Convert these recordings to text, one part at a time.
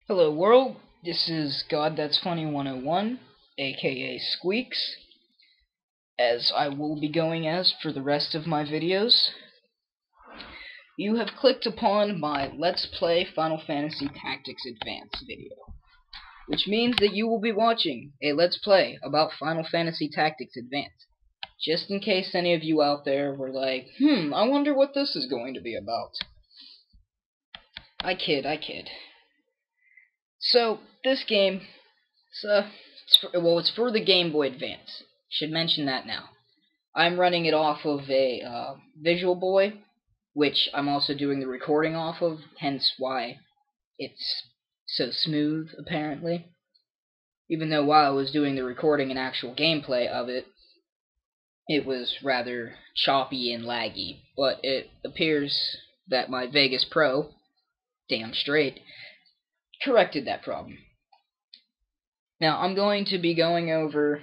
Hello world, this is God That's Funny 101, aka Squeekz, as I will be going as for the rest of my videos. You have clicked upon my Let's Play Final Fantasy Tactics Advance video, which means that you will be watching a Let's Play about Final Fantasy Tactics Advance. Just in case any of you out there were like, I wonder what this is going to be about. I kid. So, this game, it's for the Game Boy Advance. Should mention that now. I'm running it off of a Visual Boy, which I'm also doing the recording off of, hence why it's so smooth, apparently. Even though while I was doing the recording and actual gameplay of it, it was rather choppy and laggy. But it appears that my Vegas Pro, damn straight, corrected that problem. Now, I'm going to be going over,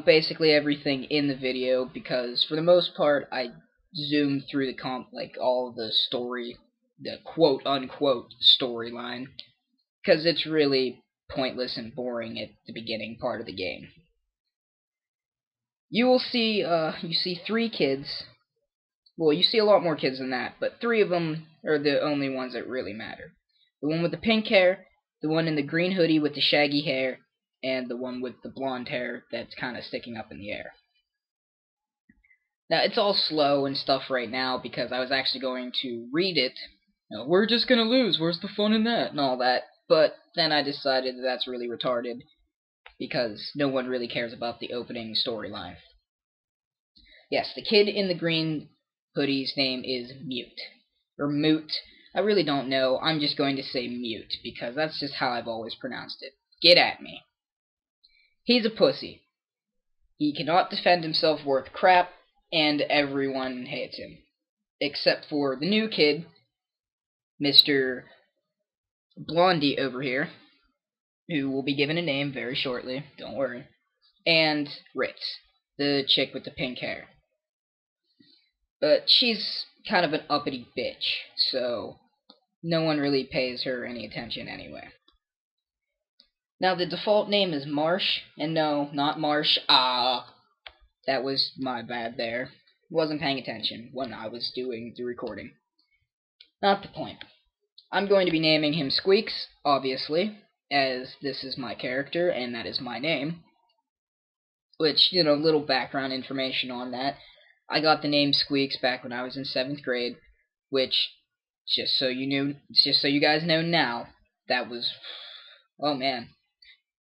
basically everything in the video, because for the most part, I zoomed through all of the story, the quote-unquote storyline, because it's really pointless and boring at the beginning part of the game. You will see, you see 3 kids. Well, you see a lot more kids than that, but 3 of them are the only ones that really matter. The one with the pink hair, the one in the green hoodie with the shaggy hair, and the one with the blonde hair that's kind of sticking up in the air. Now, it's all slow and stuff right now because I was actually going to read it. We're just gonna lose, where's the fun in that, and all that. But then I decided that's really retarded because no one really cares about the opening storyline. Yes, the kid in the green hoodie's name is Mute. Or Moot. I really don't know. I'm just going to say Mute, because that's just how I've always pronounced it. Get at me. He's a pussy. He cannot defend himself worth crap, and everyone hates him. Except for the new kid, Mr. Blondie over here, who will be given a name very shortly, don't worry, and Ritz, the chick with the pink hair. But she's kind of an uppity bitch, so no one really pays her any attention anyway. Now, the default name is Marsh, and no, not Marsh. That was my bad there. Wasn't paying attention when I was doing the recording. Not the point. I'm going to be naming him Squeekz, obviously, as this is my character, and that is my name. Which, little background information on that. I got the name Squeekz back when I was in 7th grade, which, just so you guys know now, that was, oh man,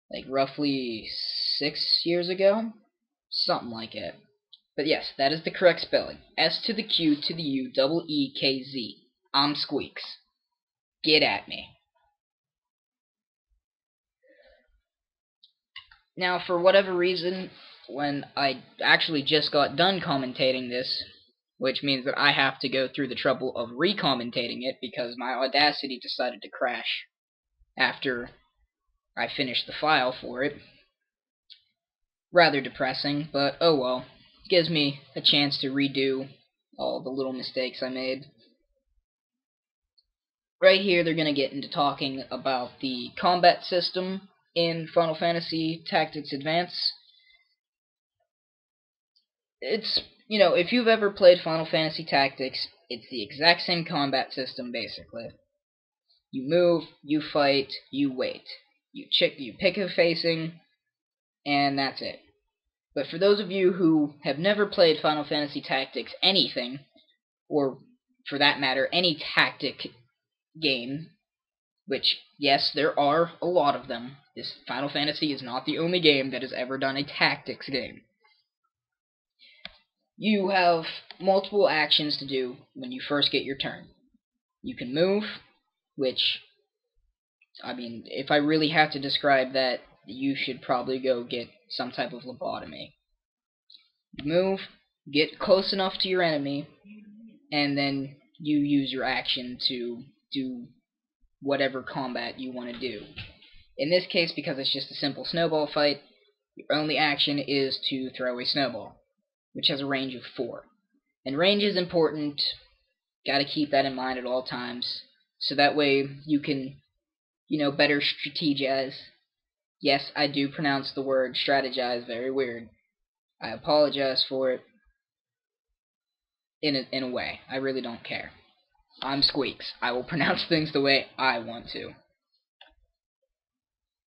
like roughly 6 years ago? Something like it. But yes, that is the correct spelling. S to the Q to the U, double E K Z. I'm Squeekz. Get at me. Now, for whatever reason, when I actually just got done commentating this, which means that I have to go through the trouble of re-commentating it because my Audacity decided to crash after I finished the file for it. Rather depressing, but oh well. Gives me a chance to redo all the little mistakes I made. Right here, they're going to get into talking about the combat system in Final Fantasy Tactics Advance. It's, if you've ever played Final Fantasy Tactics, it's the exact same combat system, basically. You move, you fight, you wait. You pick a facing, and that's it. But for those of you who have never played Final Fantasy Tactics anything, or for that matter, any tactic game, which, yes, there are a lot of them. This Final Fantasy is not the only game that has ever done a tactics game. You have multiple actions to do when you first get your turn. You can move, which, if I really have to describe that, you should probably go get some type of lobotomy. Move, get close enough to your enemy, and then you use your action to do whatever combat you want to do. In this case, because it's just a simple snowball fight, your only action is to throw a snowball, which has a range of 4. And range is important. Gotta keep that in mind at all times. so that way you can, better strategize. Yes, I do pronounce the word strategize very weird. I apologize for it in a way. I really don't care. I'm Squeekz. I will pronounce things the way I want to.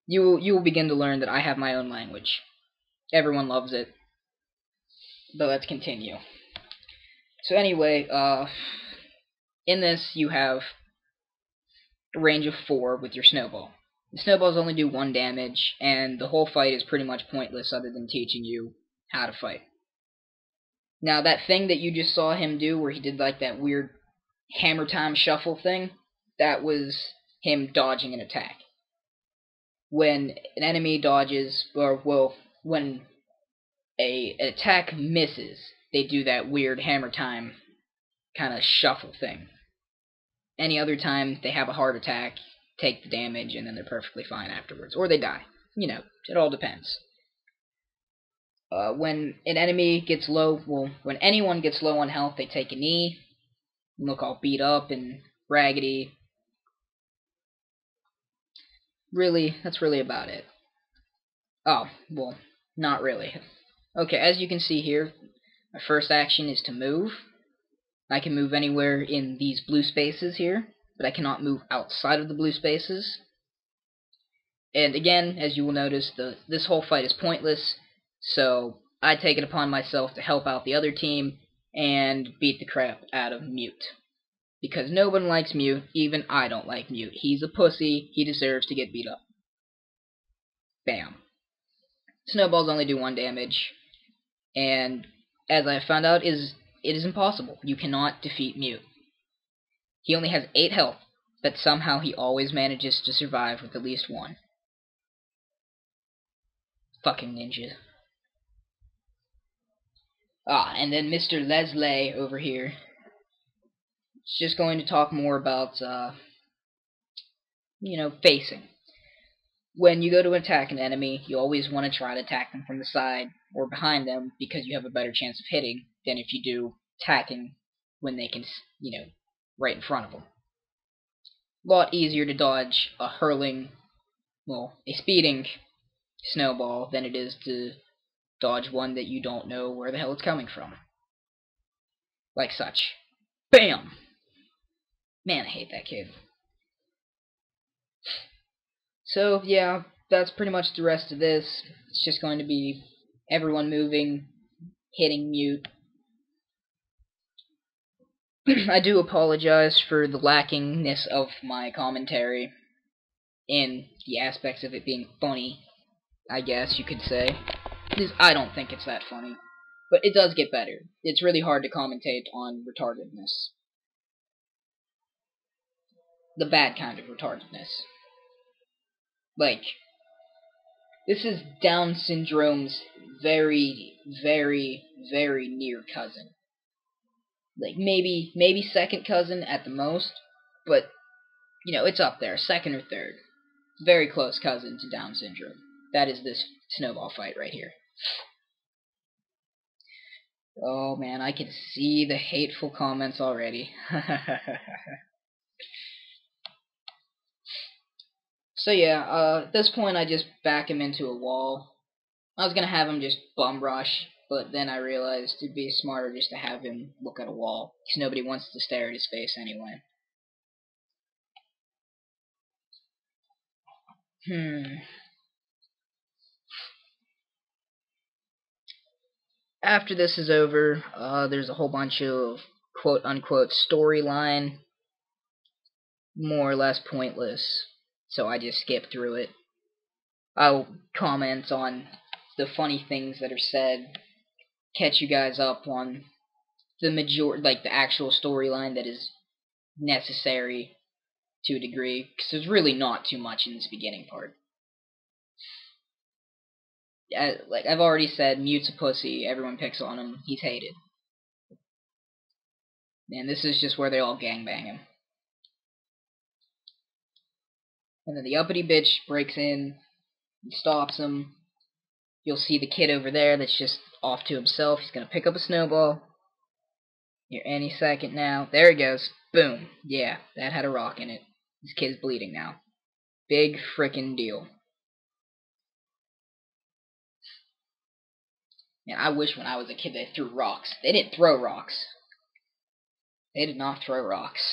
You will begin to learn that I have my own language. Everyone loves it. But let's continue. So anyway, in this you have a range of 4 with your snowball. The snowballs only do 1 damage, and the whole fight is pretty much pointless other than teaching you how to fight. Now that thing that you just saw him do where he did like that weird hammer time shuffle thing, that was him dodging an attack. When an enemy dodges, when an attack misses, they do that weird hammer time kind of shuffle thing. Any other time, they have a heart attack, take the damage, and then they're perfectly fine afterwards. Or they die. It all depends. When an enemy gets low, when anyone gets low on health, they take a knee, and look all beat up and raggedy. Really, that's really about it. Oh, well, not really. Okay, as you can see here, my first action is to move. I can move anywhere in these blue spaces here, but I cannot move outside of the blue spaces. And again, as you will notice, this whole fight is pointless, so I take it upon myself to help out the other team and beat the crap out of Mute. Because no one likes Mute, even I don't like Mute. He's a pussy, he deserves to get beat up. Bam. Snowballs only do 1 damage, and as I found out, it is impossible. You cannot defeat Mute. He only has 8 health, but somehow he always manages to survive with at least 1. Fucking ninja. And then Mr. Leslie over here is just going to talk more about, facing. When you go to attack an enemy, you always want to try to attack them from the side or behind them because you have a better chance of hitting than if you do attacking when they can, right in front of them. A lot easier to dodge a speeding snowball than it is to dodge one that you don't know where the hell it's coming from. Like such. BAM! Man, I hate that kid. So, yeah, that's pretty much the rest of this. It's just going to be everyone moving, hitting Mute. I do apologize for the lackingness of my commentary in the aspects of it being funny, I guess you could say. Because I don't think it's that funny. But it does get better. It's really hard to commentate on retardedness. The bad kind of retardedness. Like, this is Down syndrome's very, very, very near cousin. Like, maybe second cousin at the most, but, it's up there, second or third. Very close cousin to Down syndrome. That is this snowball fight right here. Oh man, I can see the hateful comments already. So yeah, at this point I just back him into a wall. I was gonna have him just bum rush, but then I realized it'd be smarter just to have him look at a wall, because nobody wants to stare at his face anyway. After this is over, there's a whole bunch of quote-unquote storyline, more or less pointless, so I just skip through it. I'll comment on the funny things that are said, catch you guys up on the actual storyline that is necessary to a degree, because there's really not too much in this beginning part. Like I've already said, Mute's a pussy, everyone picks on him, he's hated. And this is just where they all gangbang him. And then the uppity bitch breaks in, and stops him. You'll see the kid over there that's just off to himself. He's gonna pick up a snowball. Here any second now. There he goes. Boom. Yeah, that had a rock in it. This kid's bleeding now. Big frickin' deal. Man, I wish when I was a kid they threw rocks. They didn't throw rocks. They did not throw rocks.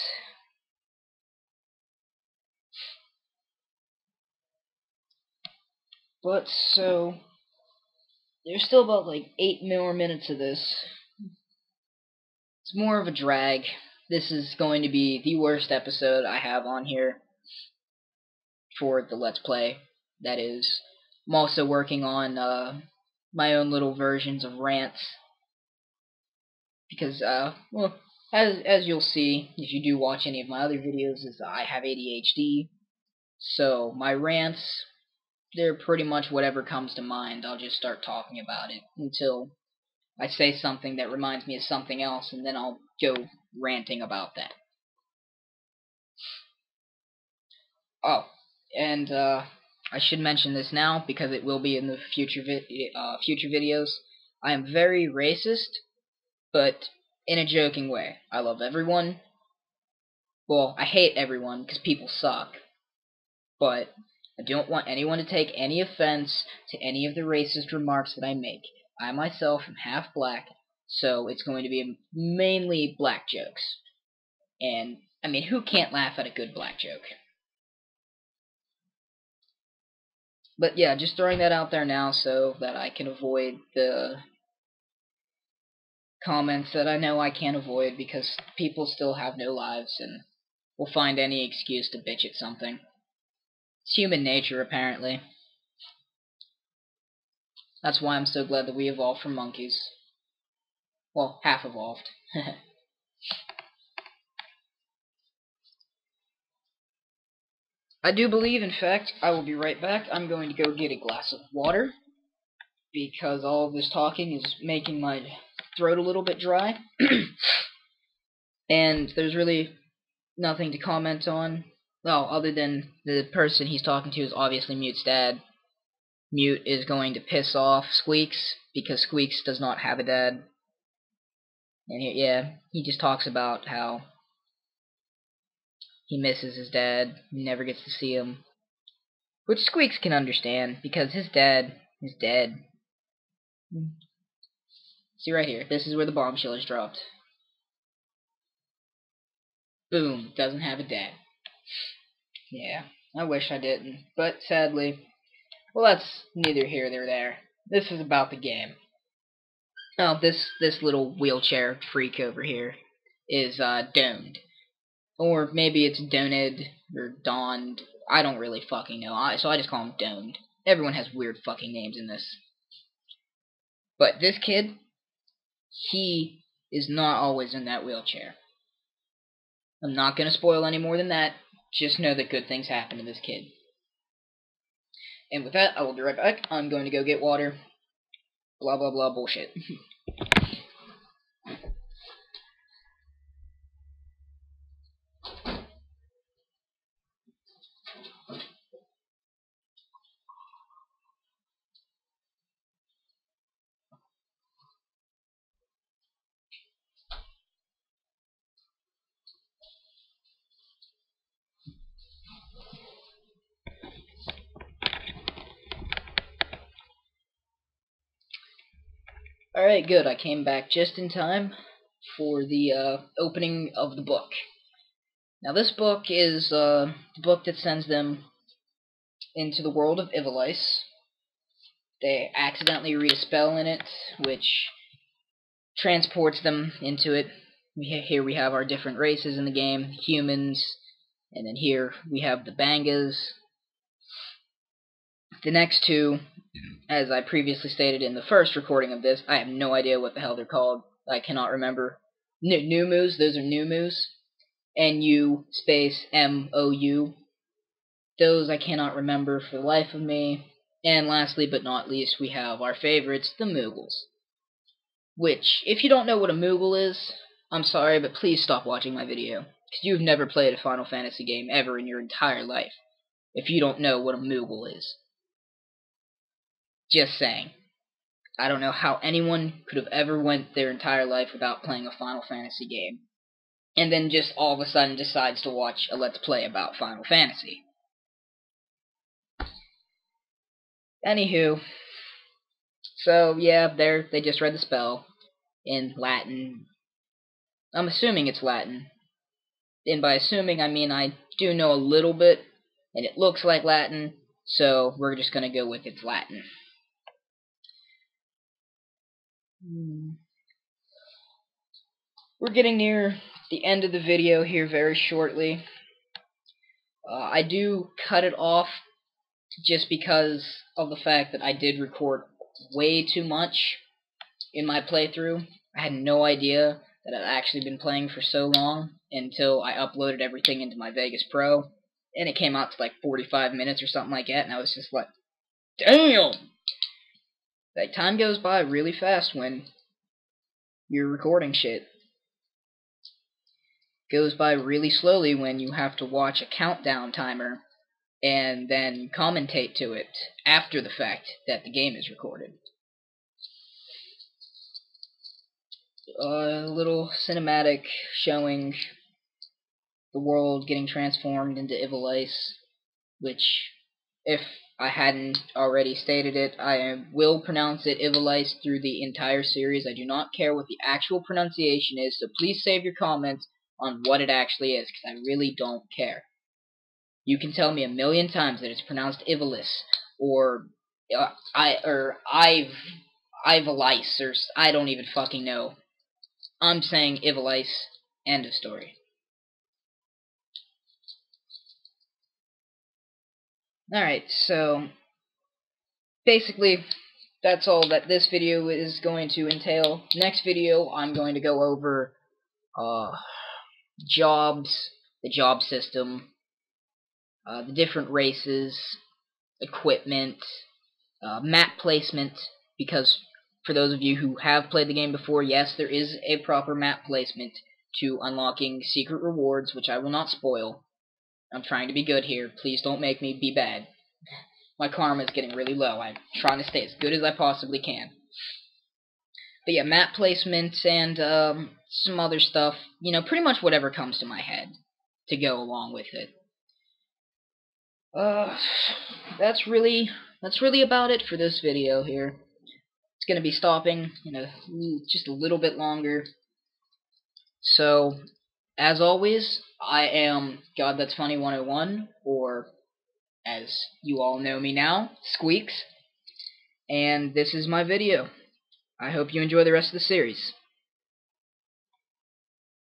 But, so, there's still about, like, 8 more minutes of this. It's more of a drag. This is going to be the worst episode I have on here for the Let's Play. That is, I'm also working on, my own little versions of rants. Because, well, as you'll see, if you do watch any of my other videos, is I have ADHD. So, my rants, they're pretty much whatever comes to mind. I'll just start talking about it until I say something that reminds me of something else, and then I'll go ranting about that. Oh, and I should mention this now because it will be in the future videos. I am very racist, but in a joking way. I love everyone. Well, I hate everyone because people suck. But I don't want anyone to take any offense to any of the racist remarks that I make. I myself am half black, so it's going to be mainly black jokes. And, I mean, who can't laugh at a good black joke? But yeah, just throwing that out there now so that I can avoid the comments that I know I can't avoid because people still have no lives and will find any excuse to bitch at something. It's human nature, apparently. That's why I'm so glad that we evolved from monkeys. Well, half evolved. I do believe, in fact, I will be right back. I'm going to go get a glass of water because all of this talking is making my throat a little bit dry. And there's really nothing to comment on. Well, other than the person he's talking to is obviously Mute's dad. Mute is going to piss off Squeekz because Squeekz does not have a dad. And he just talks about how he misses his dad, he never gets to see him. Which Squeekz can understand, because his dad is dead. See right here, this is where the bombshell is dropped. Boom, doesn't have a dad. Yeah, I wish I didn't, but sadly, well, that's neither here nor there. This is about the game. Oh, this little wheelchair freak over here is doned. Or maybe it's doned or donned. I don't really fucking know. So I just call him doned. Everyone has weird fucking names in this. But this kid, he is not always in that wheelchair. I'm not going to spoil any more than that. Just know that good things happen to this kid. And with that, I will be right back. I'm going to go get water. Blah, blah, blah bullshit. Alright, good. I came back just in time for the opening of the book. Now this book is the book that sends them into the world of Ivalice. They accidentally read a spell in it, which transports them into it. Here we have our different races in the game, humans, and then here we have the Bangas. The next two, as I previously stated in the first recording of this, I have no idea what the hell they're called. I cannot remember. Numus, those are Numus. N-U space M-O-U. Those I cannot remember for the life of me. And lastly but not least, we have our favorites, the Moogles. Which, if you don't know what a Moogle is, I'm sorry, but please stop watching my video. Because you've never played a Final Fantasy game ever in your entire life. If you don't know what a Moogle is. Just saying. I don't know how anyone could have ever went their entire life without playing a Final Fantasy game. and then just all of a sudden decides to watch a Let's Play about Final Fantasy. Anywho, so yeah, they just read the spell in Latin. I'm assuming it's Latin. And by assuming, I mean I do know a little bit, and it looks like Latin, so we're just gonna go with it's Latin. We're getting near the end of the video here very shortly. I do cut it off just because of the fact that I did record way too much in my playthrough. I had no idea that I'd actually been playing for so long until I uploaded everything into my Vegas Pro, and it came out to like 45 minutes or something like that, and I was just like, damn! Like, time goes by really fast when you're recording shit. Goes by really slowly when you have to watch a countdown timer and then commentate to it after the fact that the game is recorded. A little cinematic showing the world getting transformed into Ivalice, which, if I hadn't already stated it, I will pronounce it Ivalice through the entire series. I do not care what the actual pronunciation is, so please save your comments on what it actually is, because I really don't care. You can tell me a million times that it's pronounced Ivalice, or Ivalice, or I don't even fucking know. I'm saying Ivalice, end of story. Alright, so basically that's all that this video is going to entail. Next video I'm going to go over jobs, the job system, the different races, equipment, map placement, because for those of you who have played the game before, yes, there is a proper map placement to unlocking secret rewards, which I will not spoil. I'm trying to be good here. Please don't make me be bad. My karma is getting really low. I'm trying to stay as good as I possibly can. But yeah, map placement and some other stuff. You know, pretty much whatever comes to my head to go along with it. That's really about it for this video here. It's gonna be stopping in just a little bit longer. So, as always, I am God That's Funny 101, or as you all know me now, Squeekz, and this is my video. I hope you enjoy the rest of the series.